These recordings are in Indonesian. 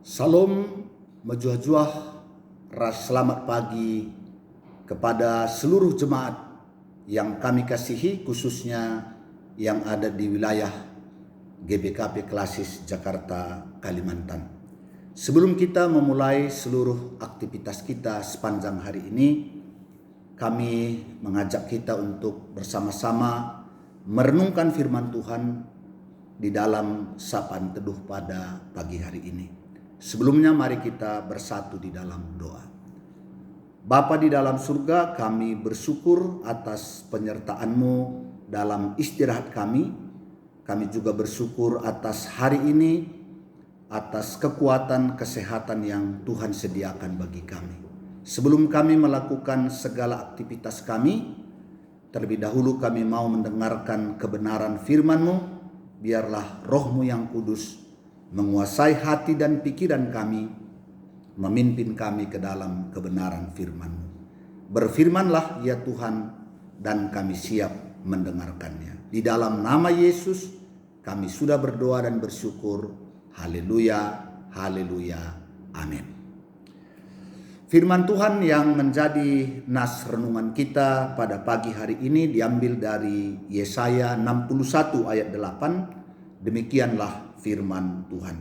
Salam mejuah-juah, selamat pagi kepada seluruh jemaat yang kami kasihi, khususnya yang ada di wilayah GBKP Klasis Jakarta, Kalimantan. Sebelum kita memulai seluruh aktivitas kita sepanjang hari ini, kami mengajak kita untuk bersama-sama merenungkan firman Tuhan di dalam sapaan teduh pada pagi hari ini. Sebelumnya mari kita bersatu di dalam doa. Bapa di dalam surga, kami bersyukur atas penyertaan-Mu dalam istirahat kami. Kami juga bersyukur atas hari ini, atas kekuatan kesehatan yang Tuhan sediakan bagi kami. Sebelum kami melakukan segala aktivitas kami, terlebih dahulu kami mau mendengarkan kebenaran firman-Mu. Biarlah Roh-Mu yang kudus menguasai hati dan pikiran kami, memimpin kami ke dalam kebenaran firman-Mu. Berfirmanlah ya Tuhan, dan kami siap mendengarkannya. Di dalam nama Yesus kami sudah berdoa dan bersyukur. Haleluya, haleluya, amin. Firman Tuhan yang menjadi nas renungan kita pada pagi hari ini diambil dari Yesaya 61 ayat 8. Demikianlah firman Tuhan.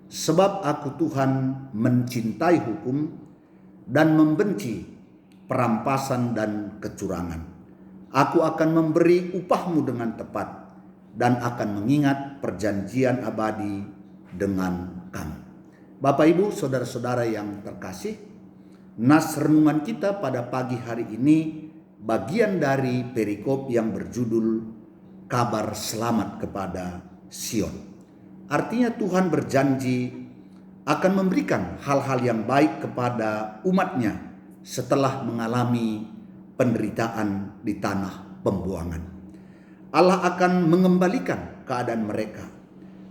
Sebab aku Tuhan mencintai hukum dan membenci perampasan dan kecurangan. Aku akan memberi upahmu dengan tepat dan akan mengingat perjanjian abadi dengan kamu. Bapak Ibu, saudara-saudara yang terkasih, nas renungan kita pada pagi hari ini bagian dari perikop yang berjudul Kabar Selamat kepada Sion. Artinya Tuhan berjanji akan memberikan hal-hal yang baik kepada umatnya setelah mengalami penderitaan di tanah pembuangan. Allah akan mengembalikan keadaan mereka.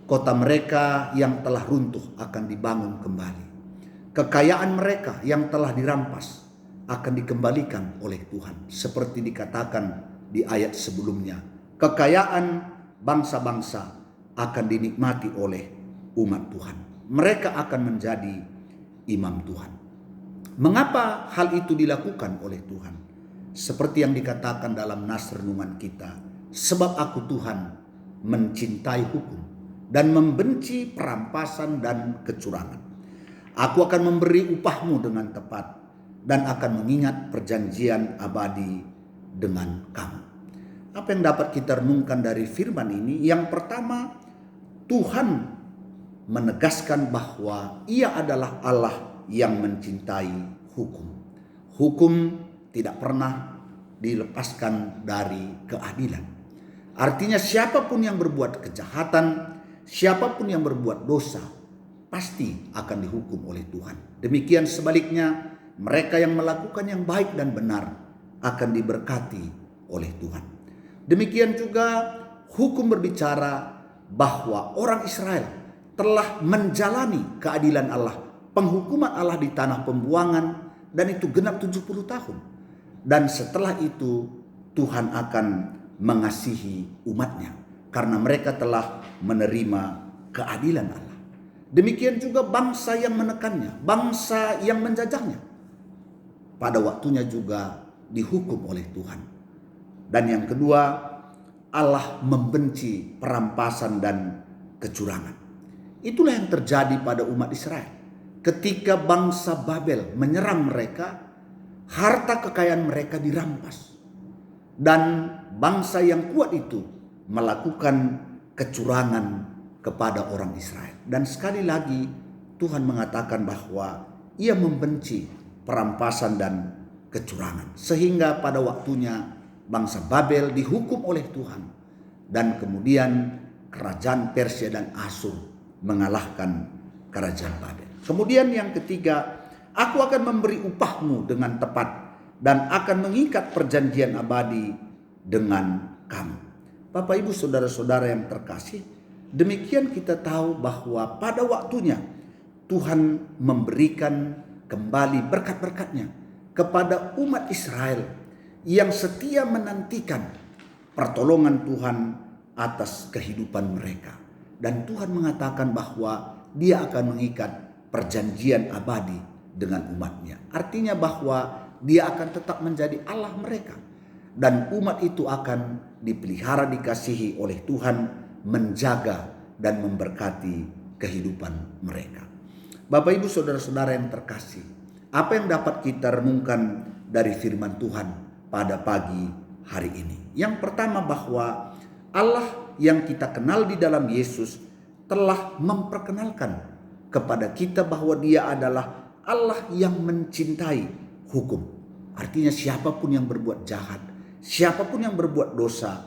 Kota mereka yang telah runtuh akan dibangun kembali. Kekayaan mereka yang telah dirampas akan dikembalikan oleh Tuhan. Seperti dikatakan di ayat sebelumnya, kekayaan bangsa-bangsa akan dinikmati oleh umat Tuhan. Mereka akan menjadi imam Tuhan. Mengapa hal itu dilakukan oleh Tuhan? Seperti yang dikatakan dalam nas renungan kita, sebab aku Tuhan mencintai hukum dan membenci perampasan dan kecurangan. Aku akan memberi upahmu dengan tepat dan akan mengingat perjanjian abadi dengan kamu. Apa yang dapat kita renungkan dari firman ini? Yang pertama, Tuhan menegaskan bahwa Ia adalah Allah yang mencintai hukum. Hukum tidak pernah dilepaskan dari keadilan. Artinya siapapun yang berbuat kejahatan, siapapun yang berbuat dosa, pasti akan dihukum oleh Tuhan. Demikian sebaliknya, mereka yang melakukan yang baik dan benar akan diberkati oleh Tuhan. Demikian juga hukum berbicara bahwa orang Israel telah menjalani keadilan Allah, penghukuman Allah di tanah pembuangan, dan itu genap 70 tahun. Dan setelah itu Tuhan akan mengasihi umatnya karena mereka telah menerima keadilan Allah. Demikian juga bangsa yang menekannya, bangsa yang menjajahnya, pada waktunya juga dihukum oleh Tuhan. Dan yang kedua, Allah membenci perampasan dan kecurangan. Itulah yang terjadi pada umat Israel. Ketika bangsa Babel menyerang mereka, harta kekayaan mereka dirampas. Dan bangsa yang kuat itu melakukan kecurangan kepada orang Israel. Dan sekali lagi Tuhan mengatakan bahwa Ia membenci perampasan dan kecurangan. Sehingga pada waktunya bangsa Babel dihukum oleh Tuhan. Dan kemudian kerajaan Persia dan Asyur mengalahkan kerajaan Babel. Kemudian yang ketiga, aku akan memberi upahmu dengan tepat dan akan mengikat perjanjian abadi dengan kamu. Bapak Ibu saudara-saudara yang terkasih, demikian kita tahu bahwa pada waktunya Tuhan memberikan kembali berkat-berkatnya kepada umat Israel yang setia menantikan pertolongan Tuhan atas kehidupan mereka. Dan Tuhan mengatakan bahwa Dia akan mengikat perjanjian abadi dengan umatnya. Artinya bahwa dia akan tetap menjadi Allah mereka. Dan umat itu akan dipelihara, dikasihi oleh Tuhan, menjaga dan memberkati kehidupan mereka. Bapak, Ibu, saudara-saudara yang terkasih, apa yang dapat kita renungkan dari firman Tuhan pada pagi hari ini? Yang pertama, bahwa Allah yang kita kenal di dalam Yesus telah memperkenalkan kepada kita bahwa Dia adalah Allah yang mencintai hukum. Artinya siapapun yang berbuat jahat, siapapun yang berbuat dosa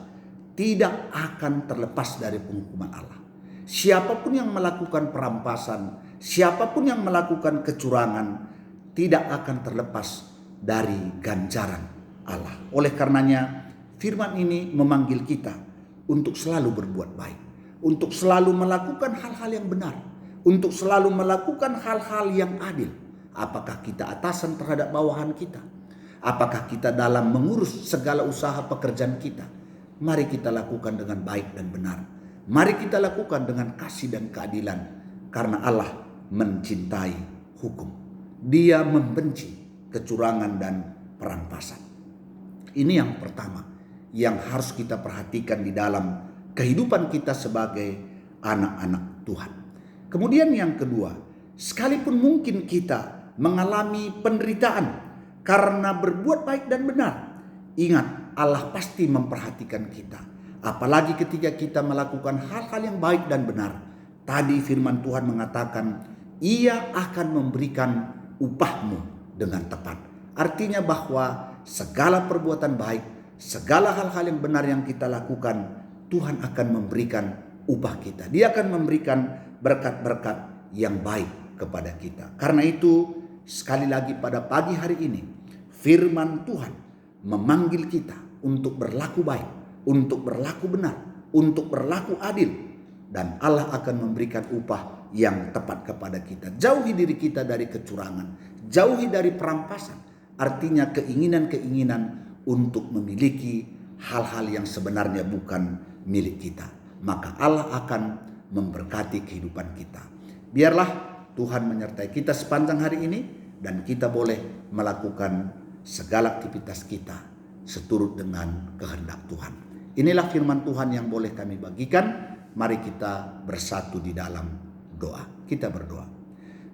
tidak akan terlepas dari penghukuman Allah. Siapapun yang melakukan perampasan, siapapun yang melakukan kecurangan tidak akan terlepas dari ganjaran Allah. Oleh karenanya firman ini memanggil kita untuk selalu berbuat baik, untuk selalu melakukan hal-hal yang benar, untuk selalu melakukan hal-hal yang adil. Apakah kita atasan terhadap bawahan kita? Apakah kita dalam mengurus segala usaha pekerjaan kita? Mari kita lakukan dengan baik dan benar. Mari kita lakukan dengan kasih dan keadilan. Karena Allah mencintai hukum. Dia membenci kecurangan dan perampasan. Ini yang pertama yang harus kita perhatikan di dalam kehidupan kita sebagai anak-anak Tuhan. Kemudian yang kedua, sekalipun mungkin kita mengalami penderitaan karena berbuat baik dan benar, ingat, Allah pasti memperhatikan kita. Apalagi ketika kita melakukan hal-hal yang baik dan benar. Tadi firman Tuhan mengatakan, Ia akan memberikan upahmu dengan tepat. Artinya bahwa segala perbuatan baik, segala hal-hal yang benar yang kita lakukan, Tuhan akan memberikan upah kita. Dia akan memberikan berkat-berkat yang baik kepada kita. Karena itu, sekali lagi pada pagi hari ini, firman Tuhan memanggil kita untuk berlaku baik, untuk berlaku benar, untuk berlaku adil. Dan Allah akan memberikan upah yang tepat kepada kita. Jauhi diri kita dari kecurangan, jauhi dari perampasan. Artinya keinginan-keinginan untuk memiliki hal-hal yang sebenarnya bukan milik kita. Maka Allah akan memberkati kehidupan kita. Biarlah Tuhan menyertai kita sepanjang hari ini, dan kita boleh melakukan segala aktivitas kita seturut dengan kehendak Tuhan. Inilah firman Tuhan yang boleh kami bagikan. Mari kita bersatu di dalam doa. Kita berdoa.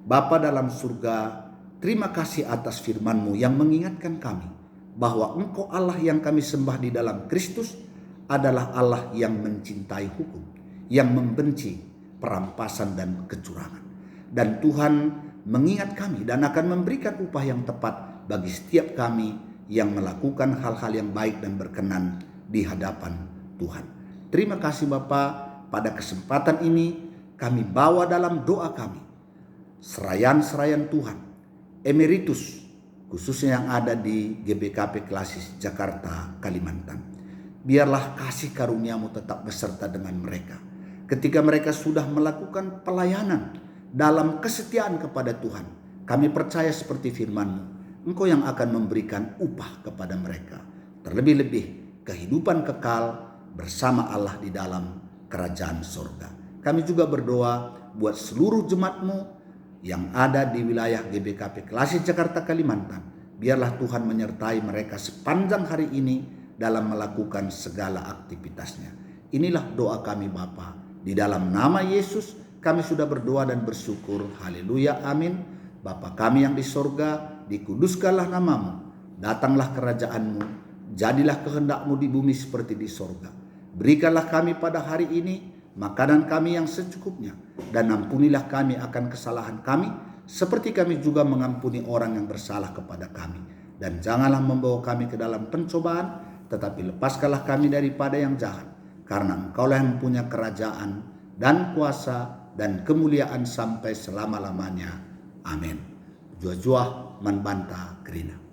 Bapa dalam surga, terima kasih atas firman-Mu yang mengingatkan kami bahwa Engkau Allah yang kami sembah di dalam Kristus adalah Allah yang mencintai hukum, yang membenci perampasan dan kecurangan. Dan Tuhan mengingat kami dan akan memberikan upah yang tepat bagi setiap kami yang melakukan hal-hal yang baik dan berkenan di hadapan Tuhan. Terima kasih Bapa. Pada kesempatan ini kami bawa dalam doa kami serayan-serayan Tuhan emeritus, khususnya yang ada di GBKP Klasis Jakarta, Kalimantan. Biarlah kasih karunia-Mu tetap beserta dengan mereka. Ketika mereka sudah melakukan pelayanan dalam kesetiaan kepada Tuhan, kami percaya seperti firman-Mu, Engkau yang akan memberikan upah kepada mereka. Terlebih-lebih kehidupan kekal bersama Allah di dalam kerajaan surga. Kami juga berdoa buat seluruh jemaat-Mu yang ada di wilayah GBKP Klasis Jakarta, Kalimantan. Biarlah Tuhan menyertai mereka sepanjang hari ini dalam melakukan segala aktivitasnya. Inilah doa kami Bapa. Di dalam nama Yesus kami sudah berdoa dan bersyukur. Haleluya, amin. Bapa kami yang di sorga, dikuduskanlah nama-Mu. Datanglah kerajaan-Mu. Jadilah kehendak-Mu di bumi seperti di sorga. Berikanlah kami pada hari ini makanan kami yang secukupnya, dan ampunilah kami akan kesalahan kami, seperti kami juga mengampuni orang yang bersalah kepada kami. Dan janganlah membawa kami ke dalam pencobaan, tetapi lepaskanlah kami daripada yang jahat. Karena Engkaulah yang mempunyai kerajaan dan kuasa dan kemuliaan sampai selama-lamanya. Amin. Jua-jua manbanta kerina.